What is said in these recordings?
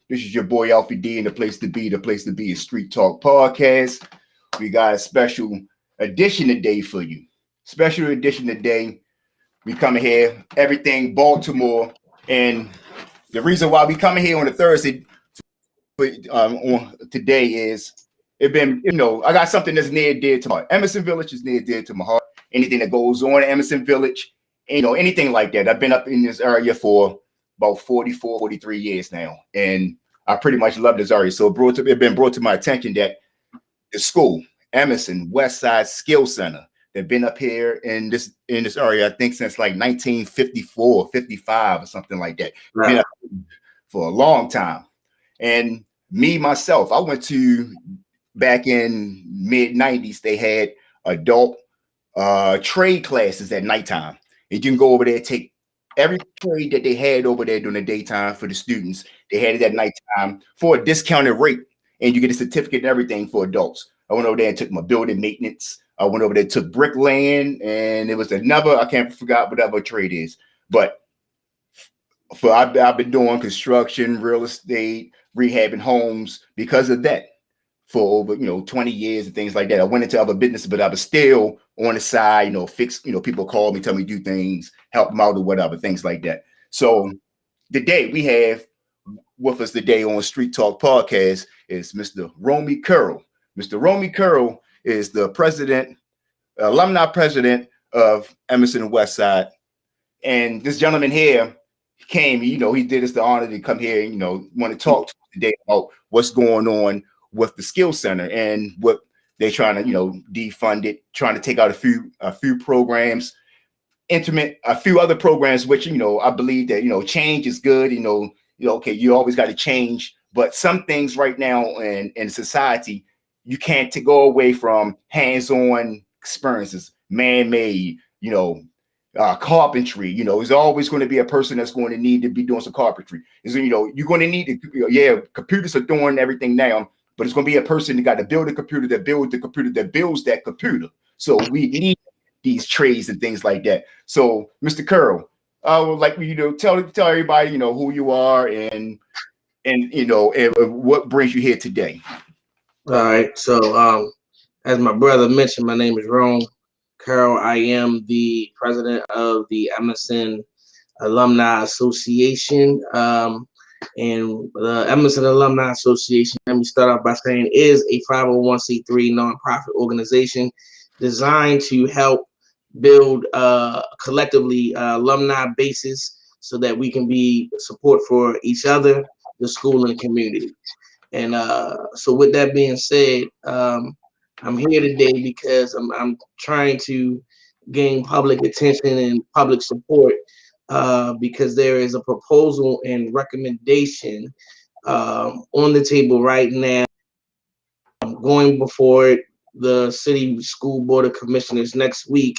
This is your boy Alfie D, and the place to be. The place to be is Street Talk Podcast. We got a special edition today for you. Special edition today. We coming here, everything Baltimore, and the reason why we coming here on a Thursday on today is it been I got something that's near and dear to my heart. Emerson Village is near and dear to my heart. Anything that goes on in Emerson Village, anything like that. I've been up in this area for about 44, 43 years now, and I pretty much love this area. So it been brought to my attention that the school, Emerson West Side Skill Center, they've been up here in this area, I think since like 1954, 55 or something like that. Right. Been up for a long time. And me, myself, I went to back in mid-90s, they had adult trade classes at nighttime. And you can go over there, take every trade that they had over there during the daytime for the students. They had it at nighttime for a discounted rate, and you get a certificate and everything for adults. I went over there and took my building maintenance. I went over there, took bricklaying, and it was another, I can't forget whatever trade is. But I've been doing construction, real estate, rehabbing homes because of that for over 20 years and things like that. I went into other businesses, but I was still on the side, fix, people call me, tell me to do things, help them out or whatever, things like that. So today we have with us today on Street Talk Podcast is Mr. Romy Curl. Mr. Romy Curl is the alumni president of Emerson West Side. And this gentleman here came, he did us the honor to come here and, want to talk to us today about what's going on with the skill center and what they're trying to, defund it, trying to take out a few programs, implement a few other programs, which, I believe that, change is good, okay, you always got to change, but some things right now in society, you can't go away from hands-on experiences, man-made, carpentry. There's always going to be a person that's going to need to be doing some carpentry. You're going to need to, computers are doing everything now, but it's going to be a person that got to build a computer, that builds the computer, that builds that computer. So we need these trades and things like that. So, Mr. Curl, I would like tell everybody, who you are and what brings you here today. All right. So, as my brother mentioned, my name is Ron Curl. I am the president of the Emerson Alumni Association. And the Emerson Alumni Association, let me start off by saying, is a 501c3 nonprofit organization designed to help build collectively alumni bases so that we can be support for each other, the school, and the community. And so with that being said, I'm here today because I'm trying to gain public attention and public support because there is a proposal and recommendation on the table right now. Going before the City School Board of Commissioners next week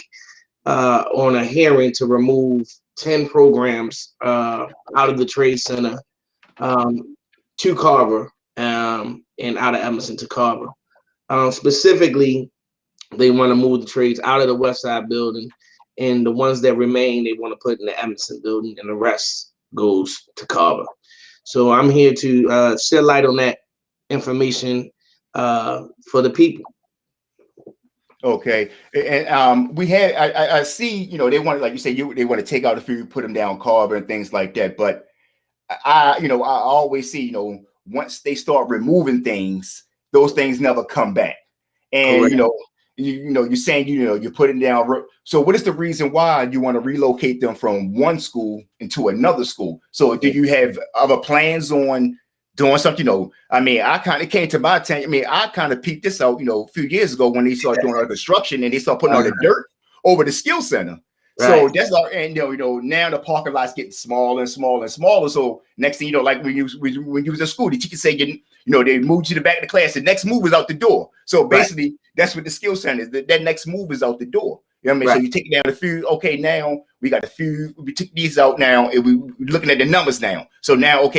on a hearing to remove 10 programs out of the Trade Center to Carver and out of Emerson to Carver. Specifically, they want to move the trades out of the West Side building, and the ones that remain, they want to put in the Emerson building, and the rest goes to Carver. So I'm here to shed light on that information for the people. Okay, and we had I see they want, like you say, they want to take out a few, put them down Carver and things like that. But I always see once they start removing things, those things never come back. And Correct. You're saying you're putting down. So what is the reason why you want to relocate them from one school into another school? So do you have other plans on doing something? I kind of came to my attention. I kind of peeped this out, a few years ago when they started doing our construction and they started putting all the dirt over the skill center. Right. So that's and now the parking lot's getting smaller and smaller and smaller. So next thing like when you was at school, the teacher say they moved you to the back of the class. The next move is out the door. So basically, that's what the skill center is. That next move is out the door. You know what I mean? Right. So you take down a few. Okay, now we got a few. We took these out now, and we're looking at the numbers now. So now,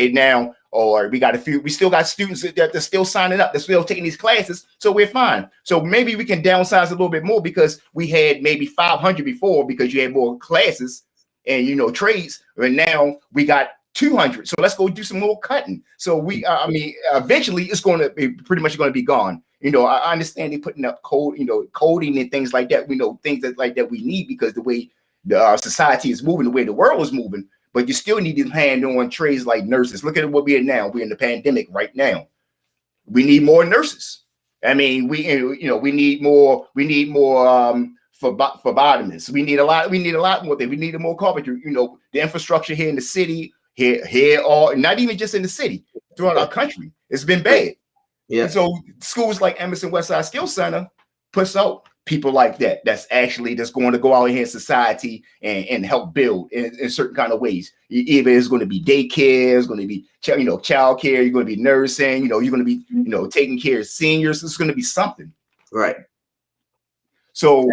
or we got a few. We still got students that are still signing up. They're still taking these classes. So we're fine. So maybe we can downsize a little bit more because we had maybe 500 before because you had more classes and trades. And now we got 200. So let's go do some more cutting. So I mean, eventually it's going to be pretty much going to be gone. You know, I understand they putting up code, you know, coding and things like that. We know things that like that we need because the way the society is moving, the way the world is moving. But you still need to hand on trades like nurses. Look at what we're in now. We're in the pandemic right now. We need more nurses. I mean, we need more. We need more phlebotomists. We need a lot more things. We need more carpentry. You know, the infrastructure here in the city, here, or not even just in the city, throughout our country, it's been bad. Yeah. And so schools like Emerson Westside Skill Center puts out people like that. That's going to go out here in society and help build in certain kind of ways. Either it's going to be daycare, it's going to be child care, you're going to be nursing, you're going to be taking care of seniors. It's going to be something. Right. So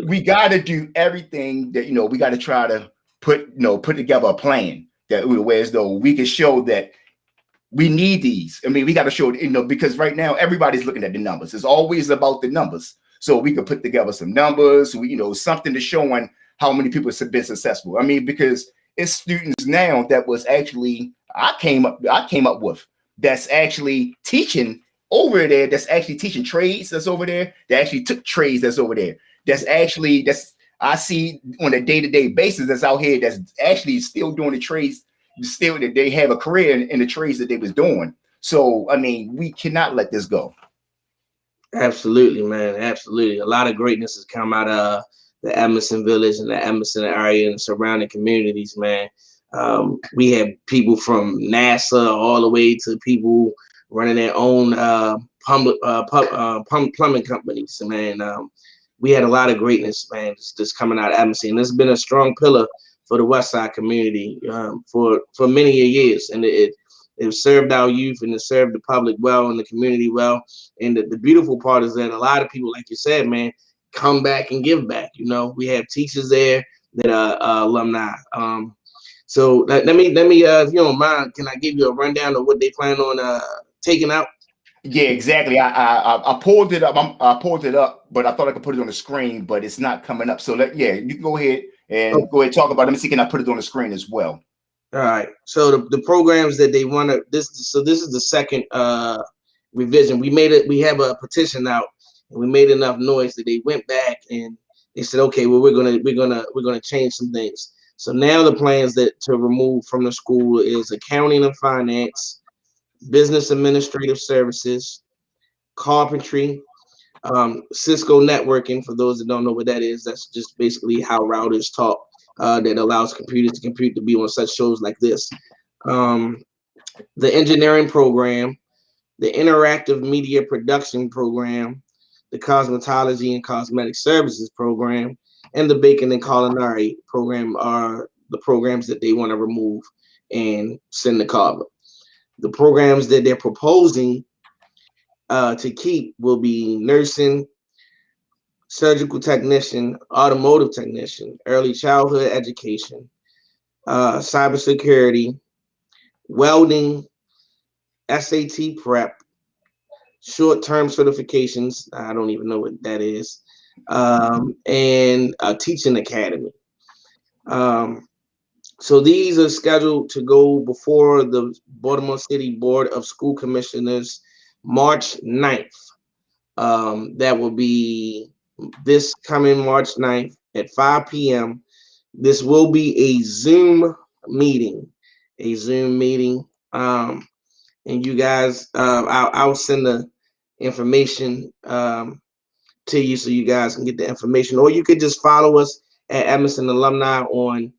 we got to do everything that we got to try to put together a plan that where as though we can show that we need these. I mean, we got to show because right now everybody's looking at the numbers. It's always about the numbers. So we could put together some numbers, something to show on how many people have been successful. I mean, because it's students now that was actually I came up with that's actually teaching over there. That's actually teaching trades. That's over there. They actually took trades. That's over there. That's I see on a day-to-day basis. That's out here. That's actually still doing the trades. Still, that they have a career in the trades that they was doing. So I mean, we cannot let this go. Absolutely, man. Absolutely. A lot of greatness has come out of the Emerson Village and the Emerson area and surrounding communities, man. We have people from NASA all the way to people running their own plumbing companies, man. We had a lot of greatness, man, just coming out of Emerson. And it's been a strong pillar for the West Side community for many years. And it served our youth and it served the public well and the community well. And the beautiful part is that a lot of people, like you said, man, come back and give back. We have teachers there that are alumni. So let me, if you don't mind, can I give you a rundown of what they plan on taking out? Yeah, exactly. I pulled it up. I pulled it up, but I thought I could put it on the screen, but it's not coming up. So you can go ahead and go ahead and talk about it. Let me see, can I put it on the screen as well? All right. So the programs that they want to this is the second revision. We have a petition out and we made enough noise that they went back and they said, okay, well, we're gonna change some things. So now the plans that to remove from the school is accounting and finance, business administrative services, carpentry, Cisco networking. For those that don't know what that is, that's just basically how routers talk. That allows computers to compute to be on such shows like this. The engineering program, the interactive media production program, the cosmetology and cosmetic services program, and the baking and culinary program are the programs that they want to remove and send to Carver. The programs that they're proposing to keep will be nursing, surgical technician, automotive technician, early childhood education, cybersecurity, welding, SAT prep, short-term certifications. I don't even know what that is, and a teaching academy. So these are scheduled to go before the Baltimore City Board of School Commissioners March 9th. That will be this coming March 9th at 5 p.m. This will be a Zoom meeting. And you guys, I'll send the information to you so you guys can get the information, or you could just follow us at Emerson Alumni on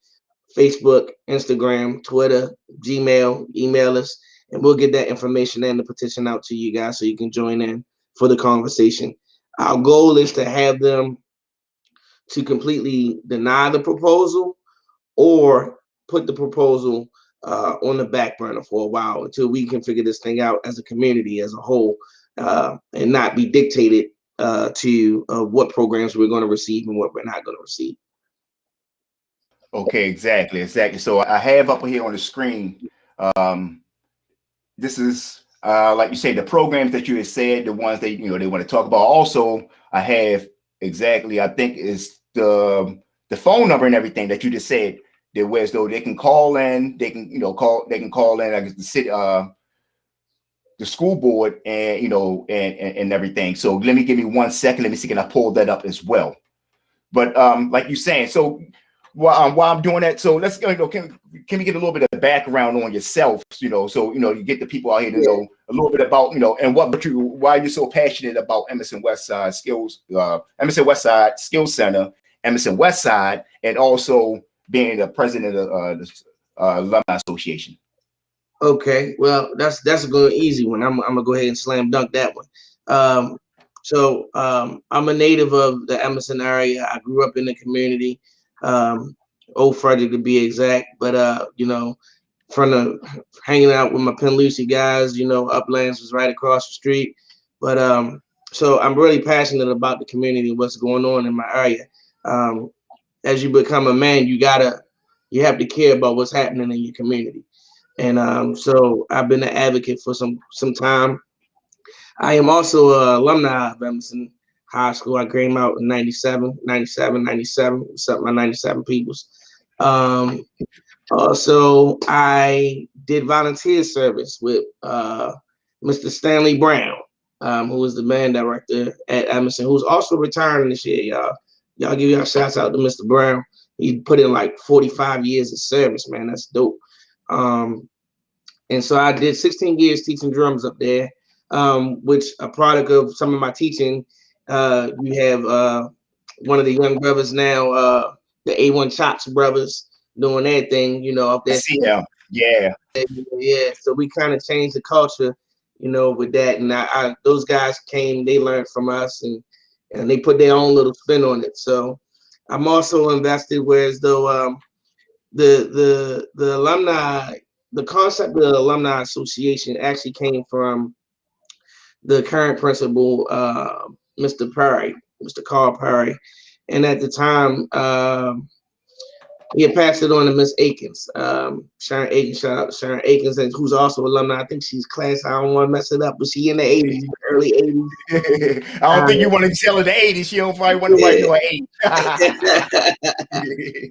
Facebook, Instagram, Twitter, Gmail, email us, and we'll get that information and the petition out to you guys so you can join in for the conversation. Our goal is to have them to completely deny the proposal or put the proposal on the back burner for a while until we can figure this thing out as a community as a whole, and not be dictated to what programs we're going to receive and what we're not going to receive. Okay, exactly. So I have up here on the screen. This is like you say, the programs that you had said, the ones that they want to talk about. Also, I have exactly, I think is the phone number and everything that you just said That whereas though they can call in, they can call in, I guess, the city, the school board, and and everything. So let me give me 1 second. Let me see, can I pull that up as well? But like you're saying, so while I'm doing that, so let's can we get a little bit of background on yourself? So you get the people out here to know a little bit about and why you're so passionate about Emerson Westside Skills Center, Emerson Westside, and also being the president of the Alumni Association. Okay, well, that's a good easy one. I'm gonna go ahead and slam dunk that one. I'm a native of the Emerson area. I grew up in the community, Old Frederick to be exact. But from the hanging out with my Penn Lucy guys, Uplands was right across the street. But so I'm really passionate about the community and what's going on in my area. As you become a man, you have to care about what's happening in your community. And so I've been an advocate for some time. I am also an alumni of Emerson High School. I came out in 97, except my 97 peoples. Also, I did volunteer service with Mr. Stanley Brown, who was the band director at Emerson, who's also retiring this year, y'all. Y'all give y'all shouts out to Mr. Brown. He put in like 45 years of service, man. That's dope. And so I did 16 years teaching drums up there, which a product of some of my teaching. You have one of the young brothers now, the A1 Chops brothers, doing their thing, up there. Yeah. So we kind of changed the culture, with that. And those guys came, they learned from us, and they put their own little spin on it. So I'm also invested, whereas though the alumni. The concept of the Alumni Association actually came from the current principal, Mr. Carl Perry. And at the time, he had passed it on to Miss Akins, Sharon Akins, shout out to Sharon Akins, who's also alumni. I think she's class, I don't want to mess it up, but she in the 80s, early 80s. I don't think you want to tell her the 80s. She don't probably want nobody to know her age.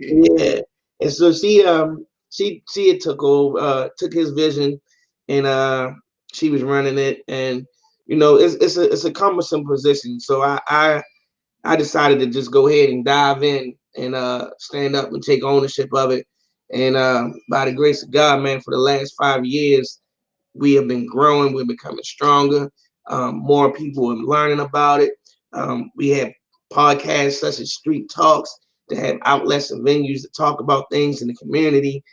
Yeah. And so she had took his vision, and she was running it, and it's a cumbersome position. So I decided to just go ahead and dive in and stand up and take ownership of it. And by the grace of God, man, for the last 5 years, we have been growing. We're becoming stronger. More people are learning about it. We have podcasts such as Street Talks to have outlets and venues to talk about things in the community.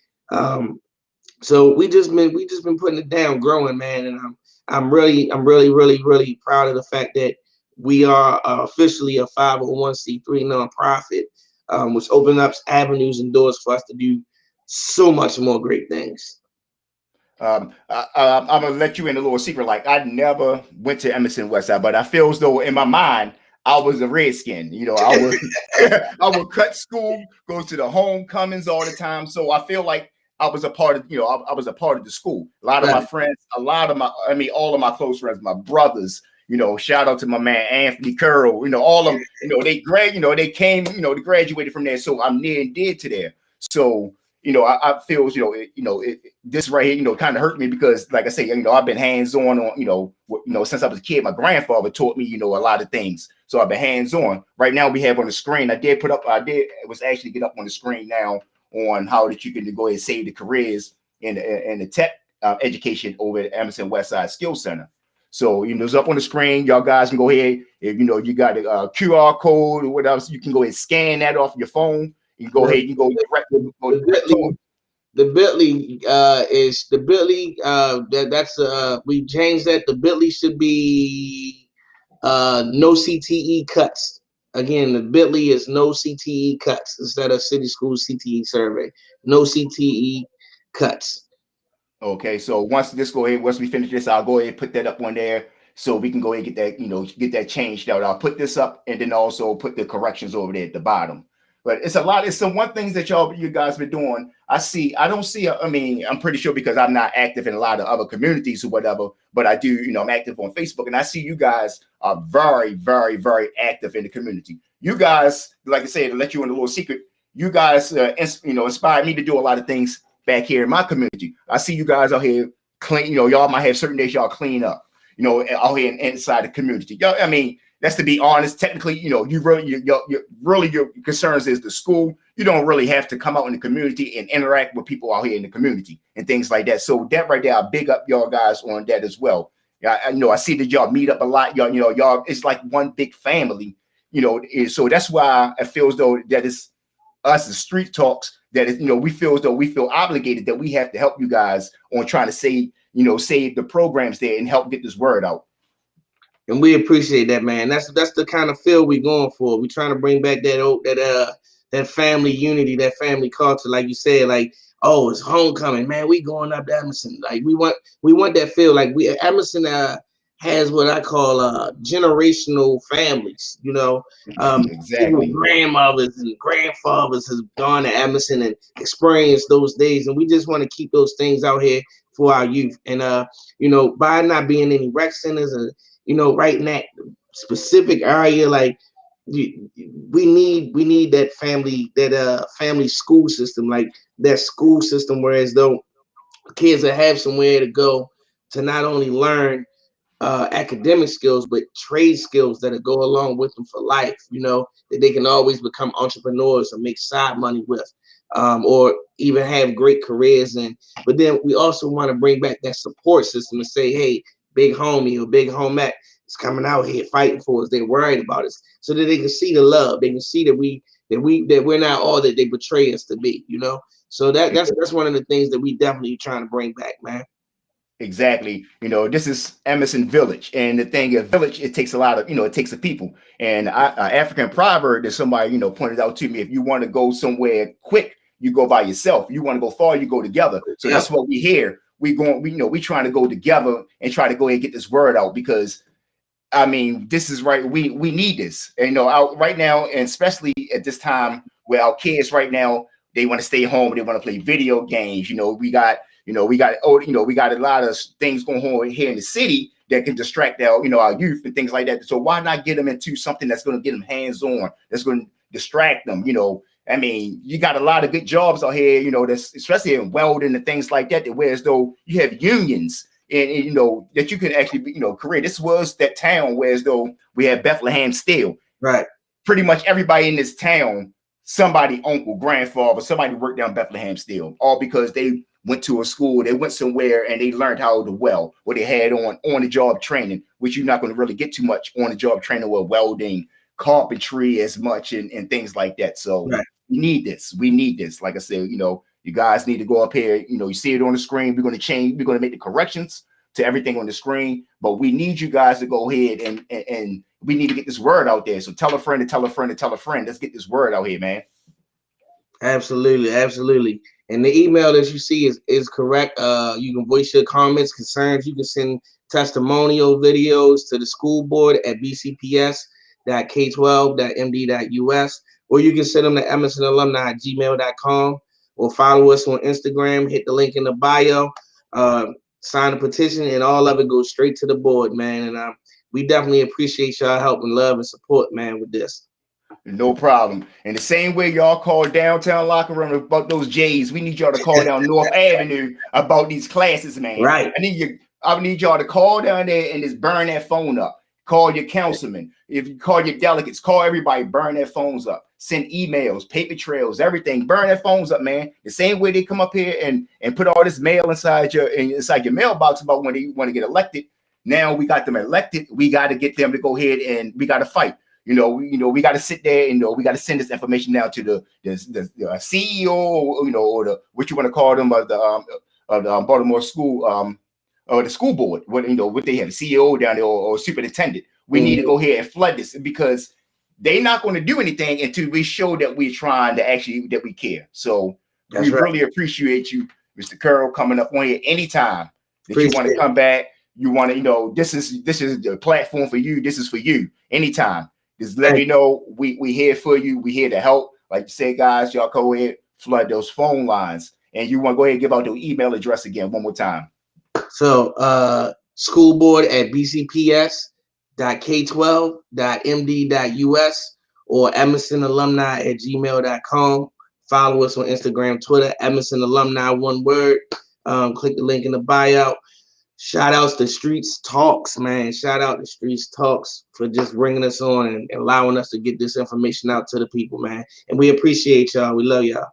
So we just been putting it down, growing, man. And I'm really proud of the fact that we are officially a 501c3 nonprofit, which opens up avenues and doors for us to do so much more great things. I'm gonna let you in a little secret. Like, I never went to Emerson Westside, but I feel as though in my mind I was a redskin. I would cut school, go to the homecomings all the time. So I feel like I was a part of, I was a part of the school. A lot of my friends, all of my close friends, my brothers, shout out to my man Anthony Curl, all of them, they came, they graduated from there. So I'm near and dear to there. So I feel, this right here, kind of hurt me because, like I say, I've been hands-on since I was a kid. My grandfather taught me, a lot of things. So I've been hands-on. Right now we have on the screen, it was actually get up on the screen now on how that you can go ahead and save the careers in the tech education over at Emerson Westside Skills Center. So, it's up on the screen. Y'all guys can go ahead. If, you got a QR code or whatever, so you can go ahead and scan that off your phone. You can go ahead, you go directly. The Bitly is the Bitly. That's we changed that. The Bitly should be no CTE cuts. Again, the Bitly is no CTE cuts instead of City School CTE survey. No CTE cuts. Okay, so once we finish this, I'll go ahead and put that up on there so we can go ahead and get that, get that changed out. I'll put this up and then also put the corrections over there at the bottom. But it's some one things that you guys been doing. I'm pretty sure because I'm not active in a lot of other communities or whatever, but I do, I'm active on Facebook, and I see you guys are very, very, very active in the community. You guys, like I said, to let you in a little secret, you guys, inspired me to do a lot of things back here in my community. I see you guys out here clean. Y'all might have certain days y'all clean up. Out here inside the community. Y'all, I mean, that's to be honest. Technically, you really your concerns is the school. You don't really have to come out in the community and interact with people out here in the community and things like that. So that right there, I big up y'all guys on that as well. Yeah, I see that y'all meet up a lot. Y'all, it's like one big family. So that's why I feel as though that is us, the street talks. That is, we feel as though we feel obligated that we have to help you guys on trying to save the programs there and help get this word out. And we appreciate that, man. That's the kind of feel we're going for. We're trying to bring back that family unity, that family culture, like you said, like, oh, it's homecoming, man. We going up to Emerson. Like we want that feel. Like Emerson has what I call generational families. Exactly. Grandmothers and grandfathers has gone to Emerson and experienced those days, and we just want to keep those things out here for our youth. And by not being any rec centers and right in that specific area, like we need that family school system, like that school system where as though kids that have somewhere to go to not only learn academic skills, but trade skills that go along with them for life, that they can always become entrepreneurs or make side money with, or even have great careers in. But then we also want to bring back that support system and say, hey, big homie or big homette is coming out here fighting for us. They're worried about us, so that they can see the love. They can see that we're not all that they portray us to be, So that's one of the things that we definitely trying to bring back, man. Exactly. This is Emerson Village, and the thing is, village, it takes a lot of, it takes a people. And African proverb that somebody pointed out to me: if you want to go somewhere quick, you go by yourself. You want to go far, you go together. So that's what we hear. We trying to go together and try to go ahead and get this word out, because I mean, this is right. We need this. And out right now, and especially at this time where our kids right now, they want to stay home, they want to play video games. We got a lot of things going on here in the city that can distract our youth and things like that. So why not get them into something that's going to get them hands-on, that's going to distract them? I mean, you got a lot of good jobs out here, that's especially in welding and things like that, where as though you have unions and that you can actually career. This was that town where as though we had Bethlehem Steel. Right. Pretty much everybody in this town, somebody, uncle, grandfather, somebody worked down Bethlehem Steel, all because they went to a school, they went somewhere and they learned how to weld, or they had on the job training, which you're not going to really get too much on the job training with welding, carpentry as much and things like that. So we need this. We need this. Like I said, you guys need to go up here. You see it on the screen. We're going to change. We're going to make the corrections to everything on the screen. But we need you guys to go ahead and we need to get this word out there. So tell a friend to tell a friend to tell a friend. Let's get this word out here, man. Absolutely, absolutely. And the email that you see is correct. You can voice your comments, concerns. You can send testimonial videos to the school board at bcps.k12.md.us, or you can send them to emersonalumni@gmail.com, or follow us on Instagram. Hit the link in the bio, sign a petition, and all of it goes straight to the board, man. And we definitely appreciate y'all help and love and support, man, with this. No problem. And the same way y'all call downtown locker room about those J's, we need y'all to call down North Avenue about these classes, man. Right. I need y'all to call down there and just burn that phone up. Call your councilman. If you call your delegates, call everybody, burn their phones up. Send emails, paper trails, everything. Burn their phones up, man. The same way they come up here and put all this mail inside your mailbox about when they want to get elected. Now we got them elected. We got to get them to go ahead and we got to fight. We got to sit there and we got to send this information down to the CEO, or the what you want to call them of the Baltimore school, or the school board. What they have, CEO down there or superintendent. We need to go ahead and flood this, because they're not going to do anything until we show that we're trying to actually that we care. So we really appreciate you, Mr. Curl, coming up on here anytime that you want to come back. You want to, this is the platform for you. This is for you anytime. Just let me know. We here for you. We here to help. Like you said, guys, y'all go ahead, flood those phone lines. And you want to go ahead and give out the email address again one more time. So school board at bcps.k12.md.us, or emersonalumni@gmail.com. Follow us on Instagram, Twitter, Emerson Alumni, one word. Click the link in the bio. Shout outs to Streets Talks, man. Shout out to Streets Talks for just bringing us on and allowing us to get this information out to the people, man. And we appreciate y'all. We love y'all.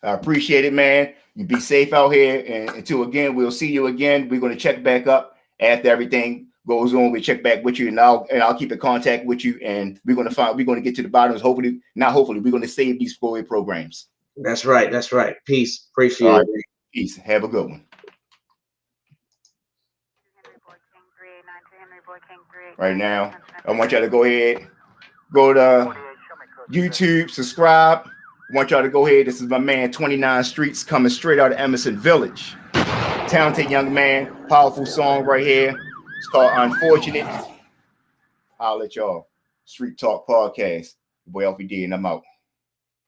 I appreciate it, man. You be safe out here. And until again, we'll see you again. We're going to check back up after everything goes on. We check back with you, and I'll keep in contact with you. And we're going to get to the bottom. Hopefully, we're going to save these 4-way programs. That's right. That's right. Peace. Appreciate it. Peace. Have a good one. Right now, I want y'all to go ahead, go to YouTube, subscribe. I want y'all to go ahead. This is my man, 29 Streets, coming straight out of Emerson Village. Talented young man, powerful song right here. It's called Unfortunate. I'll let y'all. Street Talk Podcast. Your boy LPD, and I'm out.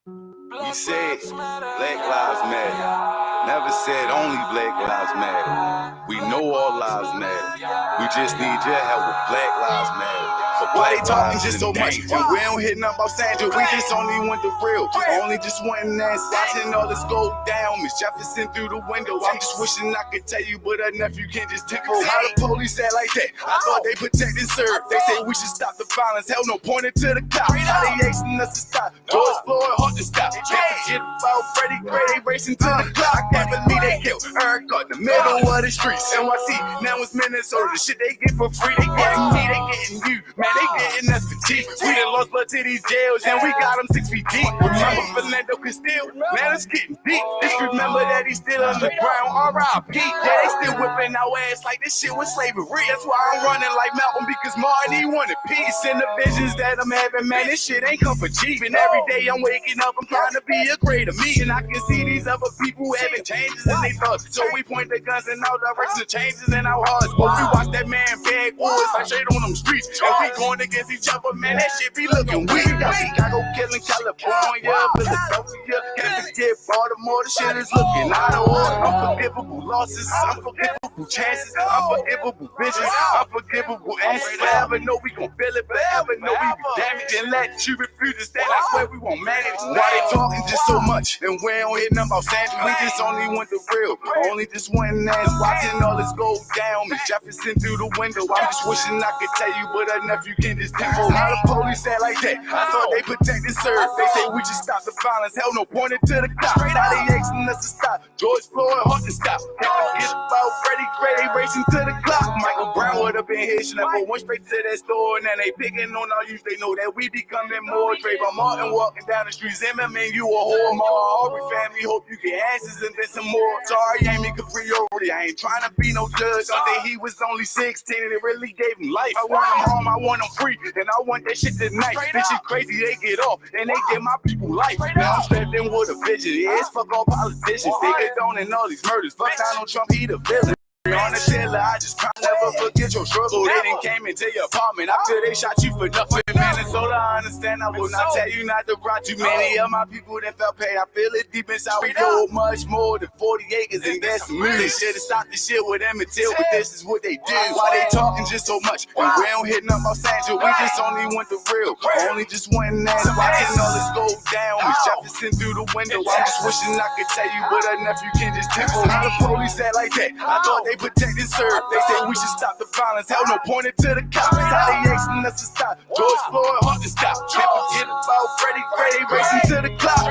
We said Black Lives Matter. Never said only Black Lives Matter. We know all lives matter. We just need your help with Black Lives Matter. But why they talking just so much? And we don't hit nothing about Sandra. We just only want the real. Only just wanting that. Watching all this go down. Miss Jefferson through the window. I'm just wishing I could tell you, but her nephew can't just tickle. How the police act like that? I thought they protect and serve. They say we should stop the violence. Hell no, pointing to the cops. How they asking us to stop? George Floyd, hard to stop. Can't forget about Freddie Gray. They racing to the clock. Can't believe they killed Eric in the middle of the streets. NYC, now it's Minnesota. The shit they get for free. They getting me, they getting you. Man, they getting us for cheap. We done lost blood to these jails, and we got them 6 feet deep. Remember Philando Castile? Man, it's getting deep. Just remember that he's still underground. R.I.P. Yeah, they still whipping our ass like this shit was slavery. That's why I'm running like Malcolm, because Marty wanted peace. And the visions that I'm having, man, this shit ain't come for cheap. And every day I'm waking up, I'm trying to be a greater me. And I can see these other people having changes in their thoughts. So we point the guns in all directions, changes in our hearts. But we watch that man bag boys like shade on them streets. And we going against each other, man, that shit be looking weak. Got Chicago killing California, Philadelphia, can't forget Baltimore. The shit is looking out of order. Unforgivable losses, unforgivable chances, unforgivable visions, unforgivable answers. Forever know we gon' feel it, forever know we be damaged. And let you refuse to stand, I swear we won't manage. Why they talking just so much? And we don't hear nothing about Sandra. We just only want the real. Only just one ass watching all this go down. Miss Jefferson through the window. I'm just wishing I could tell you, but her nephew can't just tempo. How the police act like that? I thought they protect and serve. They say we should stop the violence. Hell no, pointing to the cops. How they asking us to stop? George Floyd, hard to stop. Can't forget about Freddie Gray. They racing to the clock. Michael Brown would have been here. She never went straight to that store, and then they picking on our youth. They know that we becoming more. Trayvon Martin walking down the streets. Zimmerman, you a whore. My Aubrey family, hope you get answers and then some more. Sorry, I ain't make a priority. I ain't trying to be no judge. I think he was only 16 and it really gave him life. I want him home, I want him free, and I want that shit tonight. This shit crazy, they get off and they give my people life. Now I'm strapped in with a vision. Yeah, it's fuck all politicians. They get on in all these murders. Fuck Donald Trump, he the villain. On the tiller, I just can't never forget your struggle. They done came into your apartment after they shot you for nothing. Minnesota, I understand. I will not tell you not to brought too many of my people that felt pain. I feel it deep inside. We go much more than 40 acres, and that's the music. They should have stopped the shit with Emmett Till, but this is what they do. Why they talking just so much? And we don't hit nothing about Sandra. We just only want the real. Only just one ass watching all this go down. Miss Jefferson through the window. I'm just wishing I could tell you, but her nephew can't just tempo. How the police act like that? I thought they protect and serve. They say we should stop the violence. Hell no, pointing to the cops. How they asking us to stop? George Floyd, hard to stop. Can't forget about Freddie Gray. They racing to the clock.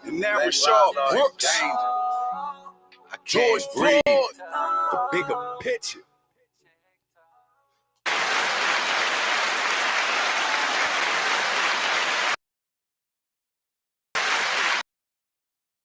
And now Rashard Brooks, George Floyd, the bigger picture.